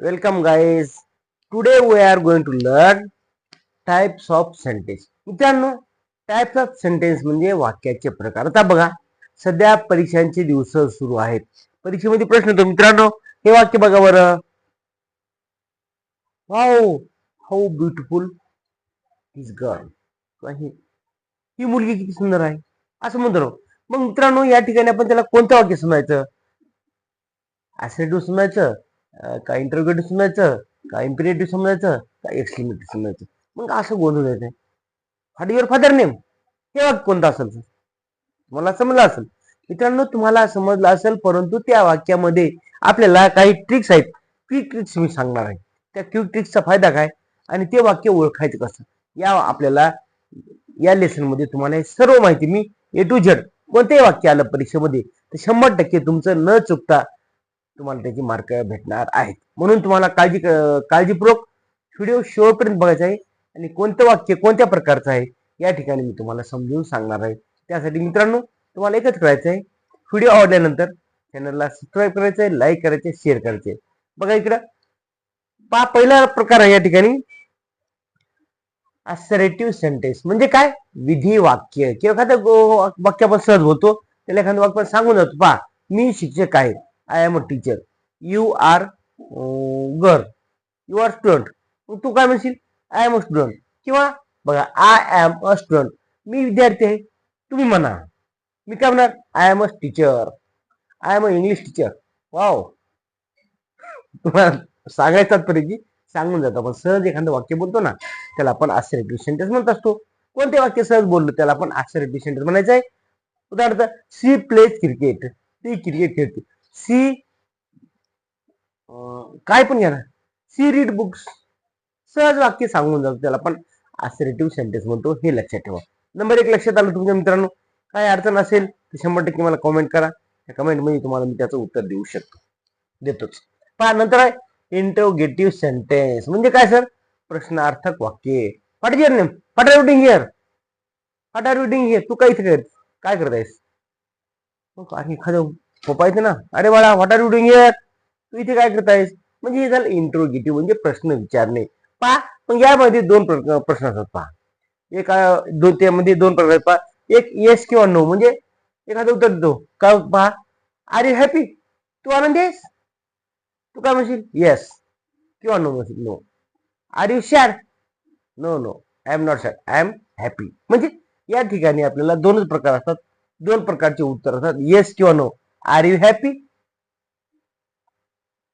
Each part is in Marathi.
Welcome guys. Today we are going to learn types of sentence. मित्रांनो, टाइप्स ऑफ सेंटेन्स म्हणजे वाक्याचे प्रकार. आता बघा, सध्या परीक्षांचे दिवस सुरू आहेत. परीक्षेमध्ये प्रश्न येतो मित्रांनो, हे वाक्य बघा बरं. Wow, how beautiful is girl. ही मुलगी किती सुंदर आहे असं म्हणतो. मग मित्रांनो, या ठिकाणी आपण त्याला कोणतं वाक्य समजायचं? ऍसर्टिव्ह समजायचं का इंटरोगेटिव्ह समजायचं का इम्पेरेटिव्ह समजायचं का एक्सक्लेमेटिव्ह समजायचं? मग असं गोंधळ येते. व्हॉट युअर फादर नेम, हे वाक्य कोणतं असेल? तुम्हाला समजलं असेल मित्रांनो, तुम्हाला समजलं असेल, परंतु त्या वाक्यामध्ये आपल्याला काही ट्रिक्स आहेत. क्विक ट्रिक्स मी सांगणार आहे. त्या क्विक ट्रिक्सचा फायदा काय आणि ते वाक्य ओळखायचं कसं, या आपल्याला या लेसन मध्ये तुम्हाला सर्व माहिती मी ए टू झेड. कोणतेही वाक्य आलं परीक्षेमध्ये तर 100% तुमचं न चुकता तुम्हाला त्याची मार्क भेटणार आहेत. म्हणून तुम्हाला काळजीपूर्वक व्हिडिओ शेवटपर्यंत बघायचा आहे आणि कोणतं वाक्य कोणत्या प्रकारचं आहे या ठिकाणी मी तुम्हाला समजून सांगणार आहे. त्यासाठी मित्रांनो, तुम्हाला एकच करायचं आहे, व्हिडिओ आवडल्यानंतर चॅनलला सबस्क्राईब करायचं आहे, लाईक करायचे, शेअर करायचे. बघा इकडं पहिला प्रकार आहे या ठिकाणी असर्टिव्ह सेंटेन्स. म्हणजे काय? विधी वाक्य किंवा एखादं वाक्य आपण सहज होतो, त्याला एखादं वाक्य सांगून जातो. पहा, मी शिक्षक आहे, I am a teacher. You are girl, you are student. मग तू काय म्हणशील? I am a student. किंवा बघा, आय एम अ स्टुडंट, मी विद्यार्थी आहे. तुम्ही म्हणा, मी काय म्हणणार? I am a teacher, I am a English teacher. Wow, तुम्हाला सांगायचं की सांगून जातो. आपण सहज एखादं वाक्य बोलतो ना, त्याला आपण असर्टिव्ह सेंटेन्स म्हणत असतो. कोणते वाक्य सहज बोललो त्याला आपण असर्टिव्ह सेंटेन्स म्हणायचं आहे. उदाहरणार्थ, सी प्लेज क्रिकेट, ती क्रिकेट खेळते. सी काय पण घ्या ना, सी रीड बुक्स. सहज वाक्य सांगून जातो, त्याला आपण असर्टिव्ह सेंटेन्स म्हणतो. हे लक्षात ठेवा. नंबर 1 लक्षात आलं तुमच्या मित्रांनो? काय अडचण असेल तर 100% मला कमेंट करा. त्या कमेंट मध्ये तुम्हाला मी त्याचं उत्तर देऊ शकतो, देतोच. पहा, नंतर आहे इंटरोगेटिव्ह सेंटेन्स. म्हणजे काय सर? प्रश्नार्थक वाक्य. What is your name, what are you doing here, what are you doing here. तू काय इथे काय करत आहेस? एखादं फोपायचं ना, अरे बाळा, what are you doing here, तू इथे काय करत आहेस? म्हणजे हे झालं इंट्रोगेटिव्ह, म्हणजे प्रश्न विचारणे. पहा, मग यामध्ये दोन प्रश्न असतात. पहा, एक त्यामध्ये दोन प्रकार. पहा, एक येस किंवा नो, म्हणजे एखादं उत्तर देतो का. पहा, आर यू हॅपी, तू आनंदी आहेस? तू काय म्हणशील? येस. किंवा नो म्हणशील? No. Are you sad? No no, I am not sad, I am happy. म्हणजे या ठिकाणी आपल्याला दोनच प्रकार असतात, दोन प्रकारचे उत्तर असतात, येस किंवा नो. आर यू हॅपी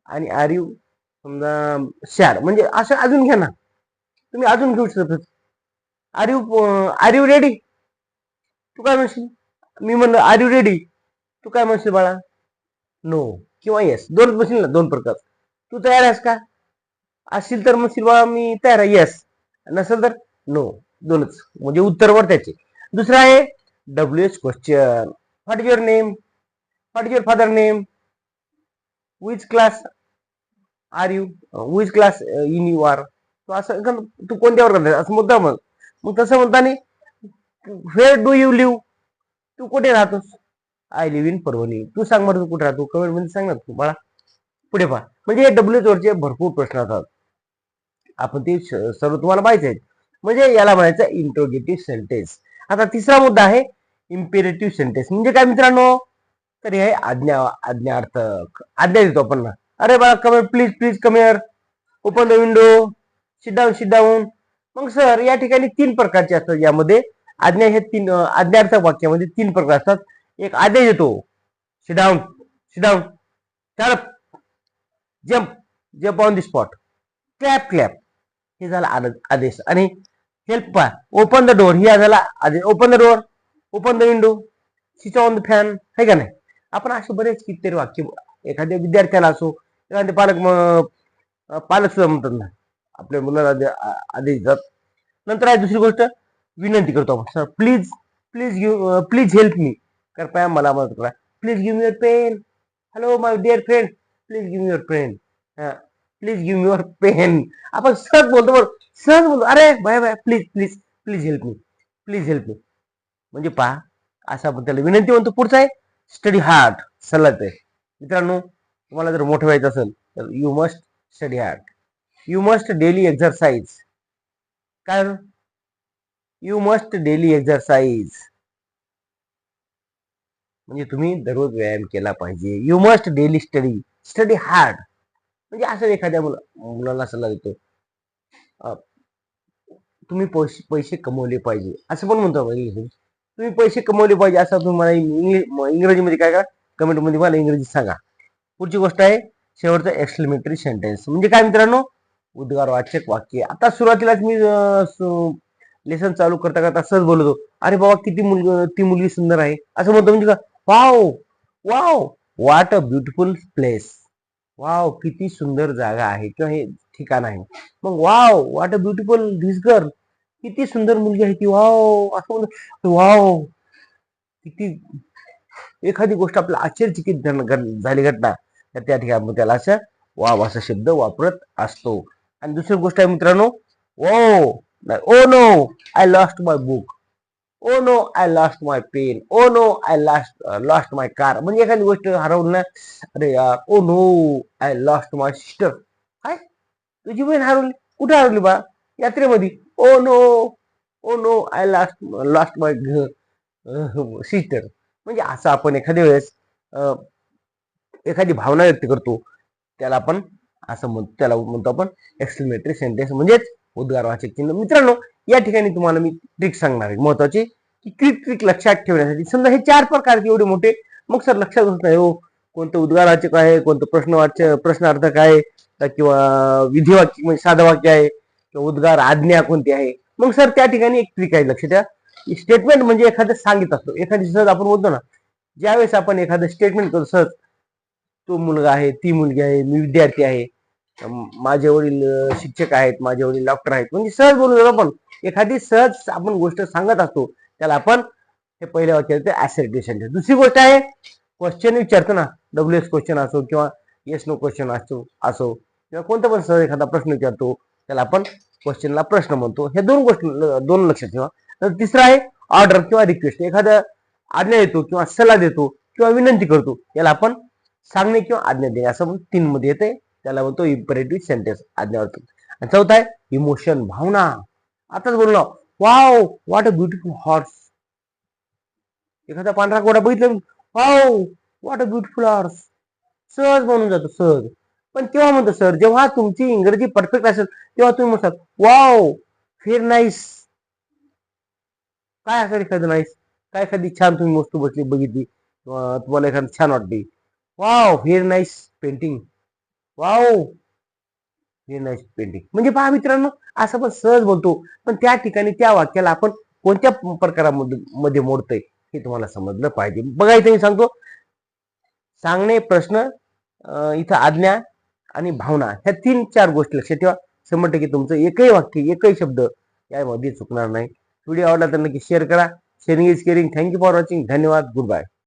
आणि आर यू समजा सॅड. म्हणजे असं अजून घ्या ना, तुम्ही अजून घेऊ शकता. आर यू रेडी, तू काय म्हणशील? मी म्हणलं आर यू रेडी, तू काय म्हणशील बाळा? नो किंवा येस. दोन म्हणशील ना, दोन प्रकार. तू तयार आहेस का? असेल तर म्हणशील बाळा मी तयार आहे, येस. नसेल तर नो. दोनच म्हणजे उत्तरवर त्याचे. दुसरा आहे WH question. What is your name, what is your father name, which class are you, which class in you are. तू असं तू कोणत्या वर्गात असं मुद्दा मग. मग तसं म्हणताना व्हेअर डू यू लिव्ह, तू कुठे राहतोस? I live in Parbhani. तू सांग बरं, तू कुठे राहतो? कमेंट मध्ये सांग ना तू बाळा. पुढे पहा, म्हणजे डब्ल्यूएच वरचे भरपूर प्रश्न असतात, आपण ते सर्व तुम्हाला माहिती आहेत. म्हणजे याला म्हणायचं इंट्रोगेटिव्ह सेंटेन्स. आता तिसरा मुद्दा आहे इम्पेरेटिव्ह सेंटेन्स. म्हणजे काय मित्रांनो? तर हे आज्ञार्थक. आज्ञा देतो आपण ना, अरे बाळा come please please come here, open the window, sit down sit down. मग सर या ठिकाणी तीन प्रकारचे असतात. यामध्ये आज्ञा, हे तीन आज्ञार्थक वाक्यामध्ये तीन प्रकार असतात. एक आदेश येतो, sit down sit down, stand jump jump on the spot, clap clap, हे झाला आदेश. आणि हेल्प पा, ओपन द डोअर, ही झाला आदेश. Open the door, open the window, switch on the fan, है का नाही? आपण असे बरेच कितीतरी वाक्य एखाद्या विद्यार्थ्याला असो, एखाद्या पालक सुद्धा म्हणतात ना, आपल्या मुलाला आदेश देतात. नंतर आहे दुसरी गोष्ट, विनंती करतो आपण, sir please please help me, कृपया मला मदत करा. Please give me your pen, hello my dear friend, please give me your pen, please give me your pen. आपण सहज बोलतो, बरं सहज बोलतो, अरे bye bye, please please please help me, please help me. म्हणजे पहा, अशा त्याला विनंती म्हणतो. पुढचा आहे स्टडी हार्ड, सल्ला आहे. मित्रांनो, तुम्हाला जर मोठं व्हायचं असेल तर you must study hard. You must daily exercise. काय? यू मस्ट डेली एक्सरसाइज म्हणजे तुम्ही दररोज व्यायाम केला पाहिजे. You must daily study. Study hard म्हणजे असं एखाद्या मुलाला सल्ला देतो, तुम्ही पैसे कमवले पाहिजे असं पण म्हणतो. तुम्ही पैसे कमवले पाहिजे असं तुम्हाला इंग्रजीमध्ये काय का कमेंटमध्ये मला इंग्रजी सांगा. पुढची गोष्ट आहे शेवटचं एक्सक्लेमेटरी सेंटेन्स म्हणजे काय मित्रांनो? उद्गारवाचक वाक्य. आता सुरुवातीलाच मी लेसन चालू करता करता सहज बोलतो, अरे बाबा किती ती मुलगी सुंदर आहे असं म्हणतो. म्हणजे का? Wow wow what a beautiful place. Wow किती सुंदर जागा आहे किंवा हे ठिकाण आहे. मग wow what a beautiful this girl. किती सुंदर मुलगी आहे ती. वाव असं म्हणतो. वाव किती एखादी गोष्ट आपल्या आश्चर्यचकित झाली घटना तर त्या ठिकाणी आपण त्याला असं वाव असा शब्द वापरत असतो. आणि दुसरी गोष्ट आहे मित्रांनो, oh no I lost my book. Oh no I lost my pen. Oh no I lost my car. म्हणजे एखादी गोष्ट हरवली ना, अरे यार oh no I lost my sister. काय? तुझी बहीण हरवली? कुठे हरवली बा? यात्रेमध्ये. Oh no oh no I lost my sister. म्हणजे असं आपण एखाद्या वेळेस एखादी भावना व्यक्त करतो त्याला आपण असं म्हणतो, त्याला म्हणतो आपण एक्सक्लेमेटरी सेंटेन्स म्हणजेच उद्गारवाचक चिन्ह. मित्रांनो या ठिकाणी तुम्हाला मी ट्रिक सांगणार आहे महत्वाची, की क्विक ट्रिक लक्षात ठेवण्यासाठी. समजा हे 4 प्रकार एवढे मोठे, मग सर लक्षात होत नाही हो कोणतं उद्गारवाचक आहे, कोणतं प्रश्नार्थक आहे, किंवा विधिवाक्य म्हणजे साधं वाक्य आहे, किंवा उद्गार आज्ञा कोणती आहे. मग सर त्या ठिकाणी एक ट्रिक आहे, लक्ष द्या. स्टेटमेंट म्हणजे एखादं सांगित असतो. एखादी सहज आपण बोलतो ना, ज्यावेळेस आपण एखादं स्टेटमेंट करतो, सहज तो मुलगा आहे, ती मुलगी आहे, मी विद्यार्थी आहे, माझे वडील शिक्षक आहेत, माझे वडील डॉक्टर आहेत, म्हणजे सहज बोलतो आपण. एखादी सहज आपण गोष्ट सांगत असतो त्याला आपण हे पहिल्या वाक्यात ऍसर्टिव्ह. दुसरी गोष्ट आहे क्वेश्चन विचारतो ना, WH क्वेश्चन असो किंवा येस नो क्वेश्चन असो किंवा कोणता पण सहज एखादा प्रश्न विचारतो त्याला आपण क्वेश्चनला प्रश्न म्हणतो. हे दोन लक्षात ठेवा. तर तिसरा आहे ऑर्डर किंवा रिक्वेस्ट. एखादा आज्ञा देतो किंवा सल्ला देतो किंवा विनंती करतो याला आपण सांगणे किंवा आज्ञा देणे असं 3 मध्ये येते. त्याला म्हणतो इम्परेटिव्ह सेंटेन्स, आज्ञार्थक. आणि चौथा आहे इमोशन, भावना. आताच बोललो, wow what a beautiful horse. एखादा पांढरा घोडा बघितलं, wow what a beautiful horse. सहज बनून जातो, सहज. पण केव्हा म्हणतो सर? जेव्हा तुमची इंग्रजी परफेक्ट असेल तेव्हा तुम्ही म्हणतात वाव व्हेरी नाईस. काय असेल एखादं नाईस? काय एखादी छान तुम्ही वस्तू बघितली, तुम्हाला एखादं छान वाटते, wow very nice painting. Wow very nice painting. म्हणजे पहा मित्रांनो, असं पण सहज बोलतो, पण त्या ठिकाणी त्या वाक्याला आपण कोणत्या प्रकारामध्ये मोडतोय हे तुम्हाला समजलं पाहिजे. बघा इथे मी सांगतो, सांगणे, प्रश्न, इथं आज्ञा आणि भावना, ह्या 3-4 गोष्टी लक्षात ठेवा. 100% तुमचं एकही वाक्य, एकही शब्द यामध्ये चुकणार नाही. व्हिडिओ आवडला तर नक्की शेअर करा. Sharing is caring. Thank you for watching. धन्यवाद. Good bye.